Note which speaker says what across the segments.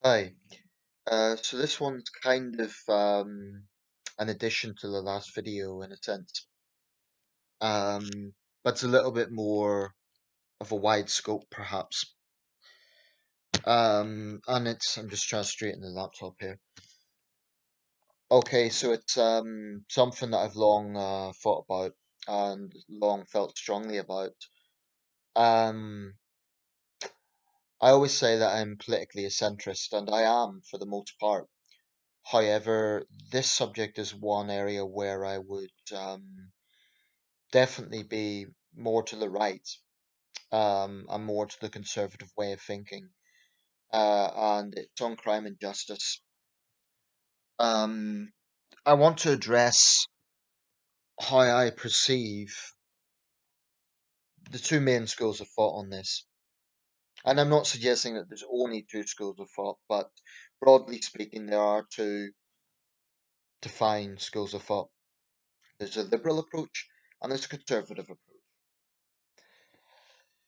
Speaker 1: Hi. So this one's kind of an addition to the last video in a sense, but it's a little bit more of a wide scope perhaps. And I'm just trying to straighten the laptop here. Okay, so it's something that I've long thought about and long felt strongly about. Um, I always say that I'm politically a centrist, and I am for the most part. However, this subject is one area where I would definitely be more to the right, and more to the conservative way of thinking. And it's on crime and justice. Um, I want to address how I perceive the two main schools of thought on this. And I'm not suggesting that there's only two schools of thought, but broadly speaking, there are two defined schools of thought. There's a liberal approach and there's a conservative approach.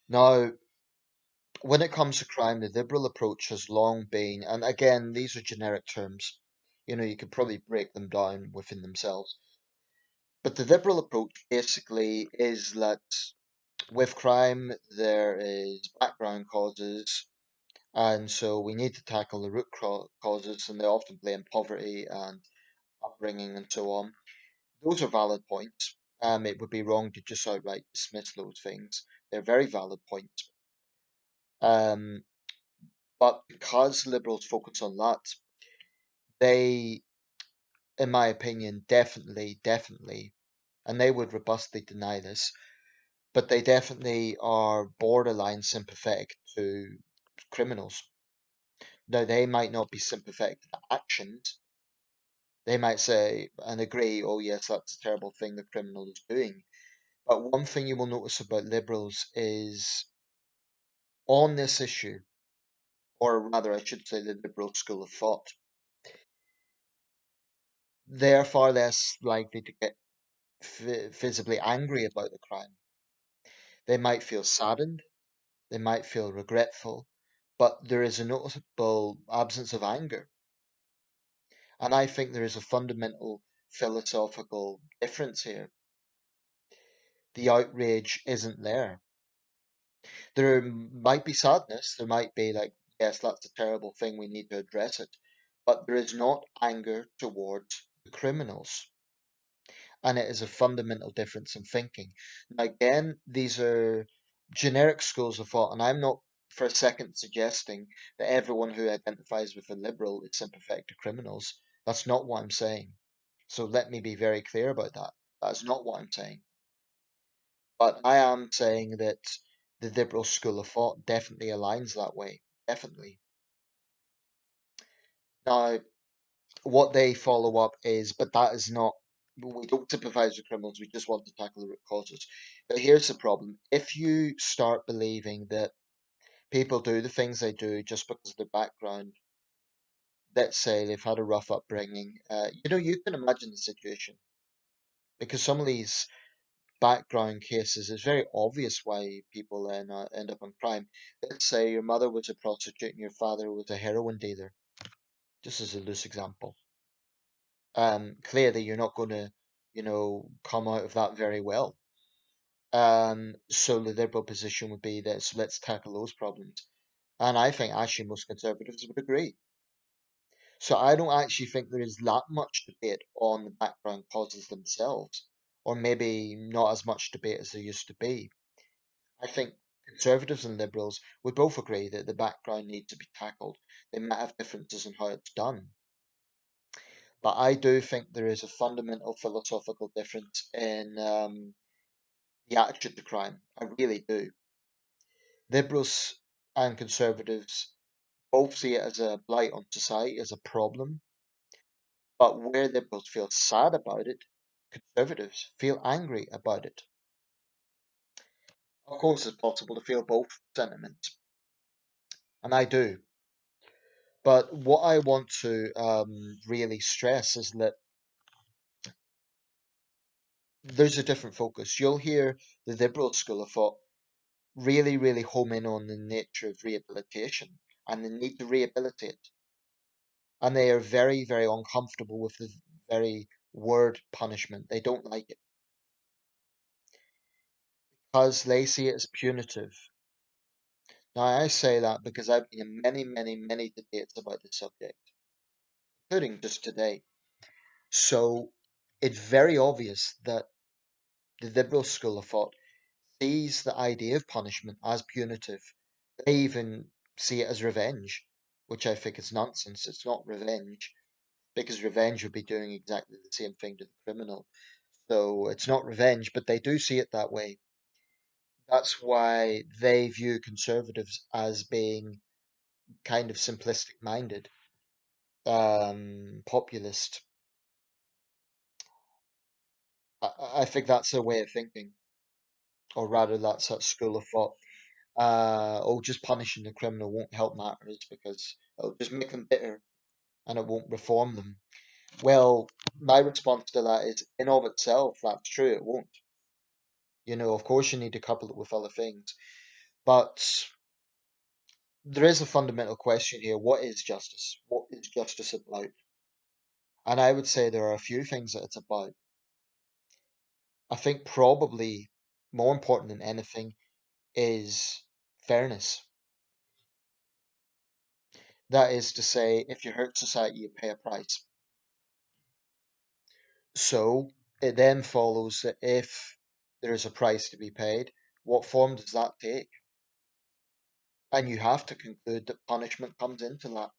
Speaker 1: Now, when it comes to crime, the liberal approach has long been, and again, these are generic terms. You could probably break them down within themselves. But the liberal approach basically is that with crime, there is background causes, and so we need to tackle the root causes, and they often blame poverty and upbringing and so on. Those are valid points. It would be wrong to just outright dismiss those things. They're very valid points. Um, but because liberals focus on that, they, in my opinion, definitely, and they would robustly deny this, but they definitely are borderline sympathetic to criminals. Now, they might not be sympathetic to the actions. They might say and agree, oh, yes, that's a terrible thing the criminal is doing. But one thing you will notice about liberals is on this issue, or rather, I should say, the liberal school of thought, they are far less likely to get visibly angry about the crime. They might feel saddened, they might feel regretful, but there is a noticeable absence of anger. And I think there is a fundamental philosophical difference here. The outrage isn't there. There might be sadness, there might be like, yes, that's a terrible thing, we need to address it. But there is not anger towards the criminals. And it is a fundamental difference in thinking. Now, again, these are generic schools of thought, and I'm not for a second suggesting that everyone who identifies with a liberal is sympathetic to criminals. That's not what I'm saying. So let me be very clear about that. That's not what I'm saying. But I am saying that the liberal school of thought definitely aligns that way. Definitely. Now, what they follow up is, but that is not, we don't sympathize with criminals, we just want to tackle the root causes. But here's the problem. If you start believing that people do the things they do just because of their background, let's say they've had a rough upbringing, you can imagine the situation. Because some of these background cases, it's very obvious why people then end up in crime. Let's say your mother was a prostitute and your father was a heroin dealer, just as a loose example. Clearly you're not going to, come out of that very well. So the liberal position would be that so let's tackle those problems. And I think actually most conservatives would agree. So I don't actually think there is that much debate on the background causes themselves, or maybe not as much debate as there used to be. I think conservatives and liberals would both agree that the background needs to be tackled. They might have differences in how it's done. But I do think there is a fundamental philosophical difference in the attitude to crime. I really do. Liberals and conservatives both see it as a blight on society, as a problem. But where liberals feel sad about it, conservatives feel angry about it. Of course, it's possible to feel both sentiments, and I do. But what I want to really stress is that there's a different focus. You'll hear the liberal school of thought really home in on the nature of rehabilitation and the need to rehabilitate. and they are very, very uncomfortable with the very word punishment. They don't like it because they see it as punitive. Now, I say that because I've been in many, many, many debates about this subject, including just today. So it's very obvious that the liberal school of thought sees the idea of punishment as punitive. They even see it as revenge, which I think is nonsense. It's not revenge, because revenge would be doing exactly the same thing to the criminal. So it's not revenge, but they do see it that way. That's why they view conservatives as being kind of simplistic minded, populist. I think that's a way of thinking, or rather, that's a school of thought. Oh, just punishing the criminal won't help matters because it'll just make them bitter and it won't reform them. Well, my response to that is, in of itself, that's true, it won't. Of course, you need to couple it with other things. But there is a fundamental question here. What is justice? What is justice about? And I would say there are a few things that it's about. I think probably more important than anything is fairness. That is to say, if you hurt society, you pay a price. So it then follows that if there is a price to be paid, what form does that take? And you have to conclude that punishment comes into that.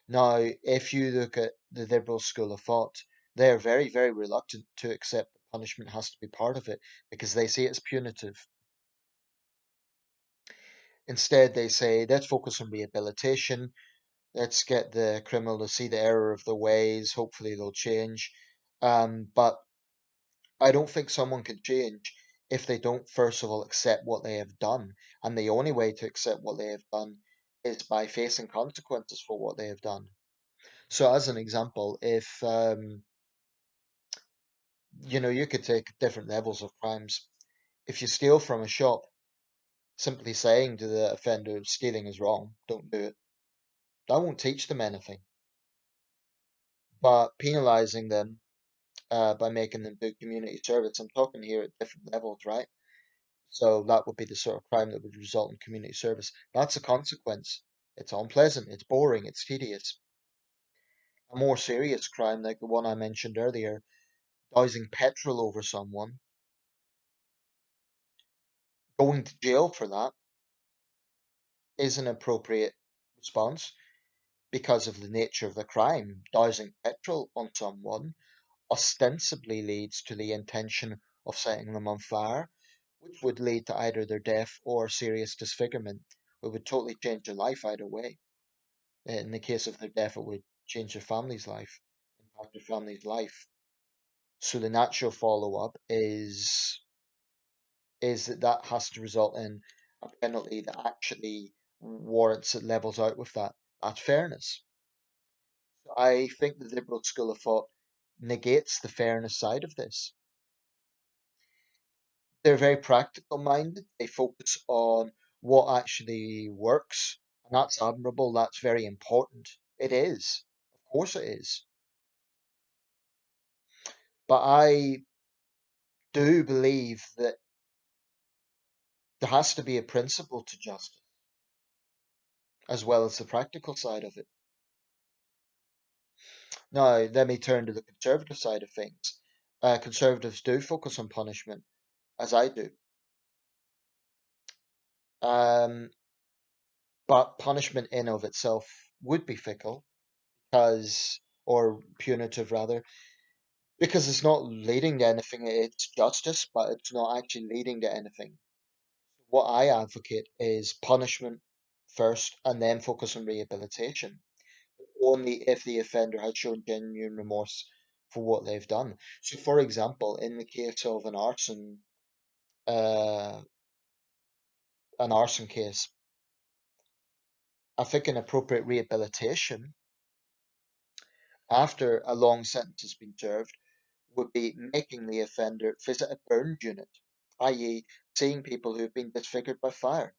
Speaker 1: Now, if you look at the liberal school of thought, they're very, very reluctant to accept that punishment has to be part of it because they see it as punitive. Instead, they say, let's focus on rehabilitation. Let's get the criminal to see the error of their ways. Hopefully, they'll change. But I don't think someone can change if they don't, first of all, accept what they have done. And the only way to accept what they have done is by facing consequences for what they have done. So, as an example, if you could take different levels of crimes. If you steal from a shop, simply saying to the offender stealing is wrong, don't do it, that won't teach them anything. But penalizing them by making them do community service, I'm talking here at different levels, right? So that would be the sort of crime that would result in community service. That's a consequence. It's unpleasant, it's boring, it's tedious. A more serious crime, like the one I mentioned earlier, dousing petrol over someone, going to jail for that is an appropriate response because of the nature of the crime. Dousing petrol on someone ostensibly leads to the intention of setting them on fire, which would lead to either their death or serious disfigurement. It would totally change their life either way. In the case of their death, it would change their family's life, impact their family's life. So the natural follow-up is that has to result in a penalty that actually warrants it, levels out with that. That's fairness. So I think the liberal school of thought negates the fairness side of this. They're very practical minded. They focus on what actually works, and that's admirable. That's very important. It is. Of course it is. But I do believe that there has to be a principle to justice as well as the practical side of it. Now, let me turn to the conservative side of things. Conservatives do focus on punishment, as I do. Um, but punishment in of itself would be fickle, or punitive rather, because it's not leading to anything. It's justice, but it's not actually leading to anything. What I advocate is punishment first and then focus on rehabilitation, only if the offender has shown genuine remorse for what they've done. So, for example, in the case of uh, an arson case, I think an appropriate rehabilitation after a long sentence has been served would be making the offender visit a burn unit, i.e., seeing people who have been disfigured by fire.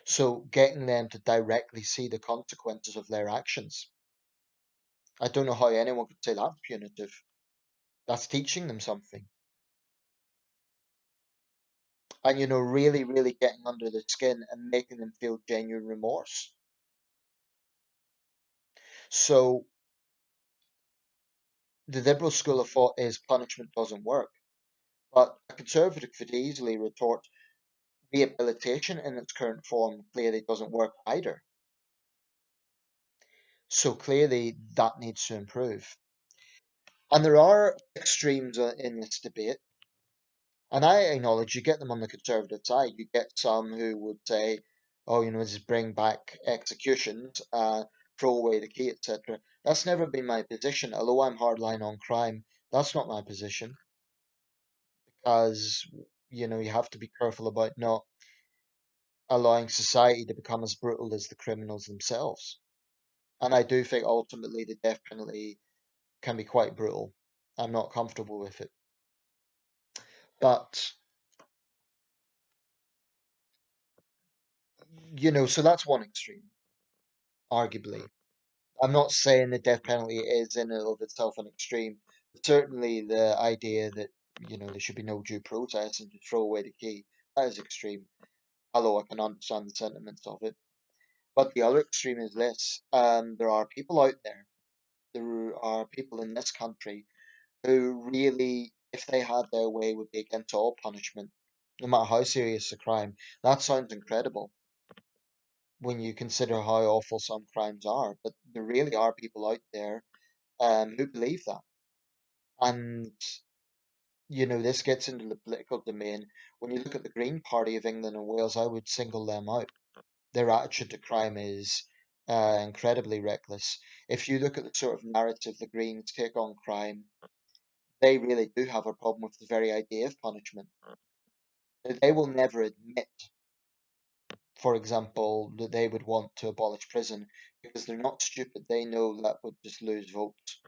Speaker 1: So, getting them to directly see the consequences of their actions. I don't know how anyone could say that's punitive. That's teaching them something. And, really, really getting under the skin and making them feel genuine remorse. So the liberal school of thought is punishment doesn't work. But a conservative could easily retort rehabilitation in its current form clearly doesn't work either. So clearly that needs to improve. And there are extremes in this debate. And I acknowledge you get them on the conservative side. You get some who would say, oh, just bring back executions, throw away the key, etc. That's never been my position. Although I'm hardline on crime, that's not my position. Because, you have to be careful about not allowing society to become as brutal as the criminals themselves. And I do think ultimately the death penalty can be quite brutal. I'm not comfortable with it. But, so that's one extreme, arguably. I'm not saying the death penalty is in and of itself an extreme. Certainly, the idea that there should be no due process and just throw away the key, that is extreme. Although I can understand the sentiments of it. But the other extreme is this: there are people out there. There are people in this country who really, if they had their way, would be against all punishment, no matter how serious the crime. That sounds incredible when you consider how awful some crimes are, but there really are people out there who believe that. And, this gets into the political domain. When you look at the Green Party of England and Wales, I would single them out. Their attitude to crime is incredibly reckless. If you look at the sort of narrative the Greens take on crime, they really do have a problem with the very idea of punishment. They will never admit, for example, that they would want to abolish prison because they're not stupid. They know that would just lose votes.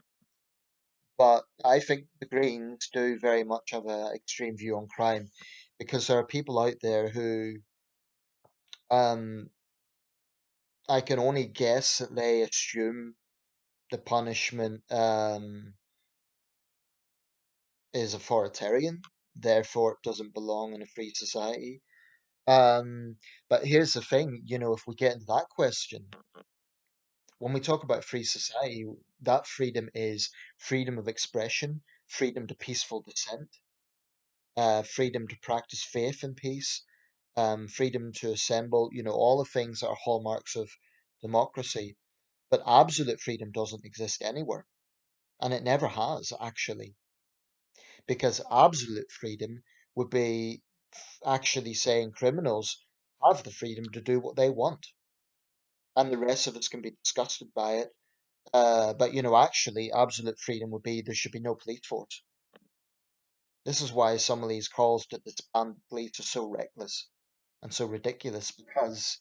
Speaker 1: But I think the Greens do very much have an extreme view on crime because there are people out there who, um, I can only guess that they assume the punishment is authoritarian, therefore it doesn't belong in a free society. Um, but here's the thing, if we get into that question, when we talk about free society, that freedom is freedom of expression, freedom to peaceful dissent, freedom to practice faith in peace, freedom to assemble, all the things that are hallmarks of democracy. But absolute freedom doesn't exist anywhere. And it never has, actually, because absolute freedom would be actually saying criminals have the freedom to do what they want. And the rest of us can be disgusted by it. But actually, absolute freedom would be there should be no police force. This is why some of these calls to disband police are so reckless and so ridiculous because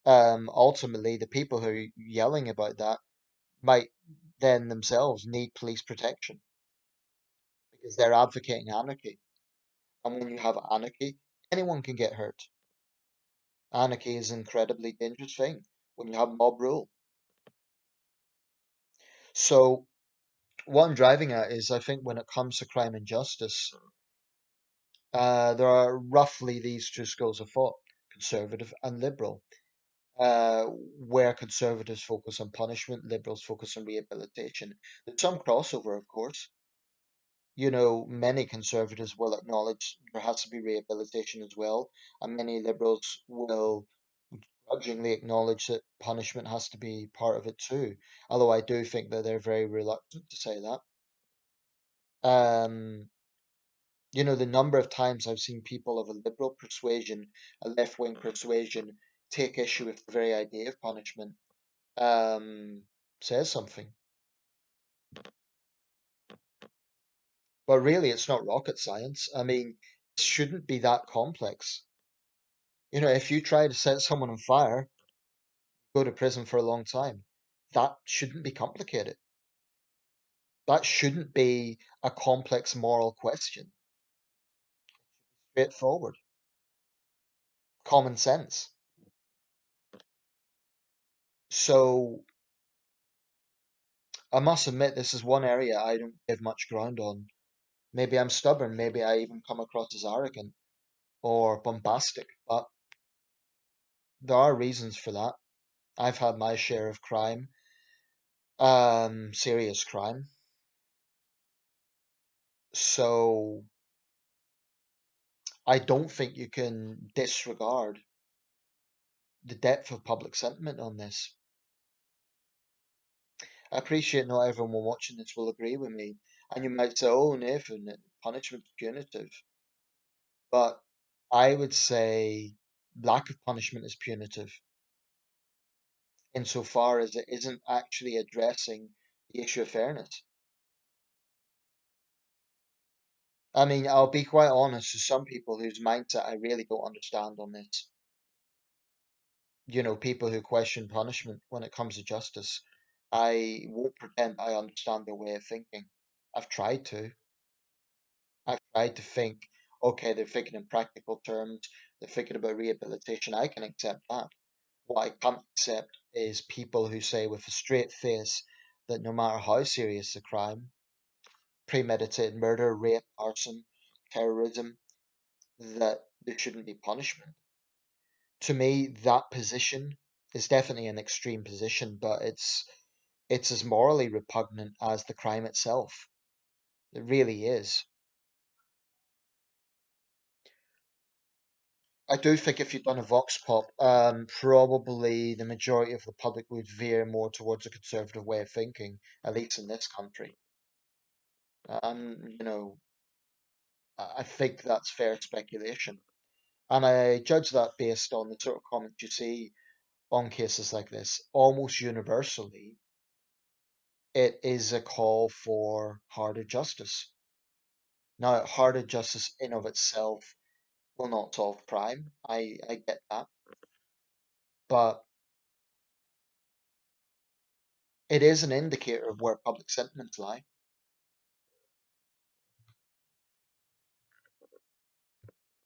Speaker 1: ultimately the people who are yelling about that might then themselves need police protection because they're advocating anarchy. And when you have anarchy, anyone can get hurt. Anarchy is an incredibly dangerous thing when you have mob rule. So what I'm driving at is I think when it comes to crime and justice, there are roughly these two schools of thought, conservative and liberal, where conservatives focus on punishment, liberals focus on rehabilitation. There's some crossover, of course. Many conservatives will acknowledge there has to be rehabilitation as well, and many liberals will grudgingly acknowledge that punishment has to be part of it too. Although I do think that they're very reluctant to say that. Um, the number of times I've seen people of a liberal persuasion, a left-wing persuasion, take issue with the very idea of punishment, says something. But really, it's not rocket science. I mean, it shouldn't be that complex. If you try to set someone on fire, go to prison for a long time. That shouldn't be complicated. That shouldn't be a complex moral question. Straightforward. Common sense. So I must admit, this is one area I don't give much ground on. Maybe I'm stubborn, maybe I even come across as arrogant or bombastic, but there are reasons for that. I've had my share of crime, serious crime. So I don't think you can disregard the depth of public sentiment on this. I appreciate not everyone watching this will agree with me. And you might say, oh, Nathan, punishment's punitive. But I would say lack of punishment is punitive insofar as it isn't actually addressing the issue of fairness. I mean, I'll be quite honest, there's some people whose mindset I really don't understand on this. People who question punishment when it comes to justice. I won't pretend I understand their way of thinking. I've tried to. I've tried to think, okay, they're thinking in practical terms, they're thinking about rehabilitation. I can accept that. What I can't accept is people who say with a straight face that no matter how serious the crime, premeditated murder, rape, arson, terrorism, that there shouldn't be punishment. To me, that position is definitely an extreme position, but it's as morally repugnant as the crime itself. It really is. I do think if you'd done a vox pop, probably the majority of the public would veer more towards a conservative way of thinking, at least in this country. I think that's fair speculation. And I judge that based on the sort of comments you see on cases like this. Almost universally, it is a call for harder justice. Now, harder justice in of itself will not solve crime. I get that. But it is an indicator of where public sentiments lie.